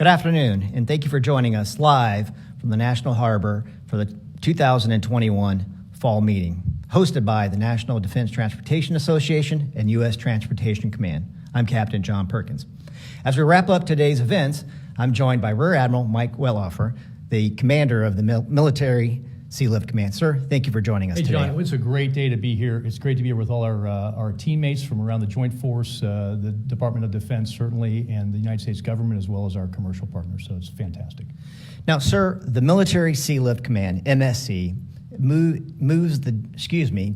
Good afternoon, and thank you for joining us live from the National Harbor for the 2021 Fall Meeting, hosted by the National Defense Transportation Association and U.S. Transportation Command. I'm Captain John Perkins. As we wrap up today's events, I'm joined by Rear Admiral Mike Wettlaufer, the commander of the Military Sealift Command. Sir, thank you for joining us today. Hey, John, it's a great day to be here. It's great to be here with all our teammates from around the Joint Force, the Department of Defense, certainly, and the United States government, as well as our commercial partners, so it's fantastic. Now, sir, the Military Sealift Command, MSC,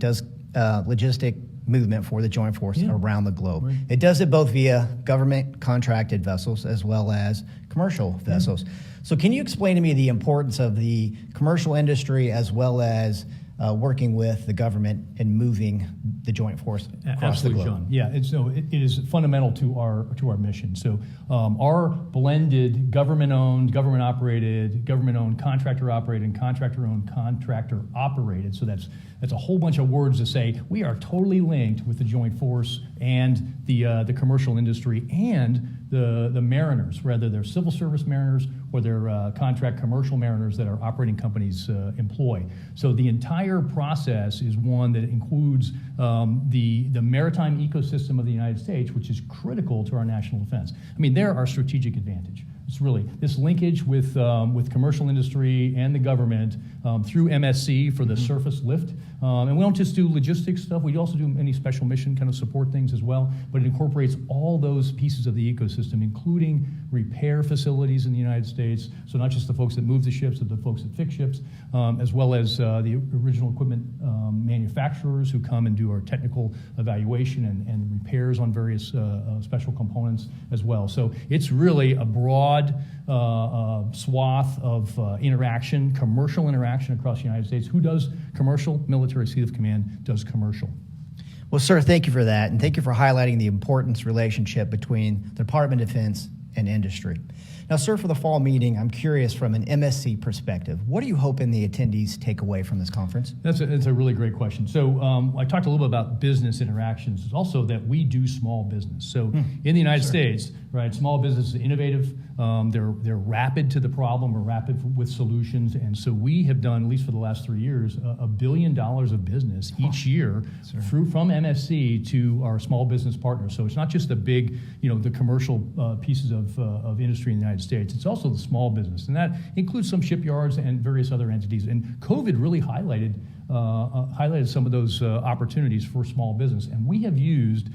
does logistic movement for the Joint Force around the globe. Right. It does it both via government contracted vessels as well as commercial vessels. So can you explain to me the importance of the commercial industry as well as working with the government and moving the Joint Force across the globe? John. Yeah, it is fundamental to our mission. So our blended government-owned, government-operated, government-owned, contractor-operated, and contractor-owned, contractor-operated. So that's a whole bunch of words to say we are totally linked with the Joint Force and the commercial industry and the mariners, whether they're civil service mariners or they're contract commercial mariners that our operating companies employ. So the entire process is one that includes the maritime ecosystem of the United States, which is critical to our national defense. I mean, they're our strategic advantage. It's really this linkage with commercial industry and the government through MSC for the surface lift. And we don't just do logistics stuff, we also do any special mission kind of support things as well, but it incorporates all those pieces of the ecosystem, including repair facilities in the United States, so not just the folks that move the ships, but the folks that fix ships, as well as the original equipment manufacturers who come and do our technical evaluation and repairs on various special components as well. So it's really a broad swath of interaction, commercial interaction across the United States. Who does commercial? Military Sealift Command does commercial. Well, sir, thank you for that, and thank you for highlighting the importance relationship between the Department of Defense and industry. Now, sir, for the fall meeting, I'm curious from an MSC perspective, what are you hoping the attendees take away from this conference? That's a really great question. So I talked a little bit about business interactions. It's also that we do small business. So in the United States, right, small business is innovative. They're rapid to the problem or rapid with solutions. And so we have done, at least for the last 3 years, $1 billion of business each year from MSC to our small business partners. So it's not just the big, the commercial pieces of industry in the United States. It's also the small business, and that includes some shipyards and various other entities. And COVID really highlighted some of those opportunities for small business. And we have used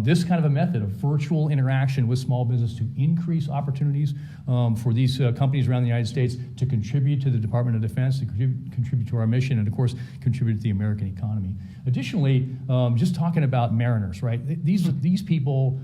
this kind of a method of virtual interaction with small business to increase opportunities for these companies around the United States to contribute to the Department of Defense, to contribute to our mission, and of course, contribute to the American economy. Additionally, just talking about mariners, right? These people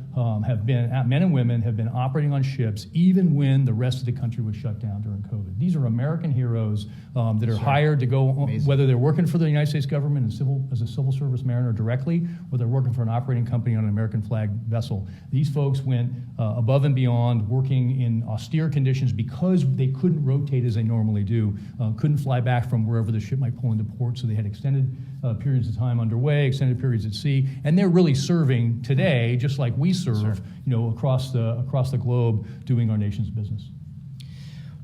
have been, men and women have been operating on ships even when the rest of the country was shut down during COVID. These are American heroes that are hired to go, whether they're working for the United States government as a civil service mariner directly, or they're working for an operating company on an American flag vessel. These folks went above and beyond, working in austere conditions because they couldn't rotate as they normally do, couldn't fly back from wherever the ship might pull into port, so they had extended periods of time underway, extended periods at sea, and they're really serving today, just like we serve, across the globe, doing our nation's business.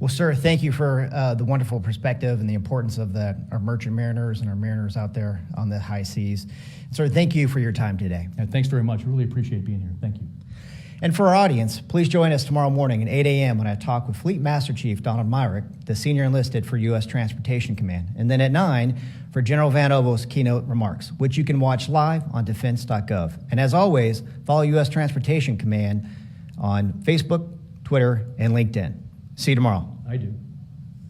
Well, sir, thank you for the wonderful perspective and the importance of our merchant mariners and our mariners out there on the high seas. Sir, thank you for your time today. Yeah, thanks very much. Really appreciate being here. Thank you. And for our audience, please join us tomorrow morning at 8 a.m. when I talk with Fleet Master Chief Donald Myrick, the senior enlisted for U.S. Transportation Command. And then at 9 for General Van Ovel's keynote remarks, which you can watch live on defense.gov. And as always, follow U.S. Transportation Command on Facebook, Twitter, and LinkedIn. See you tomorrow. I do.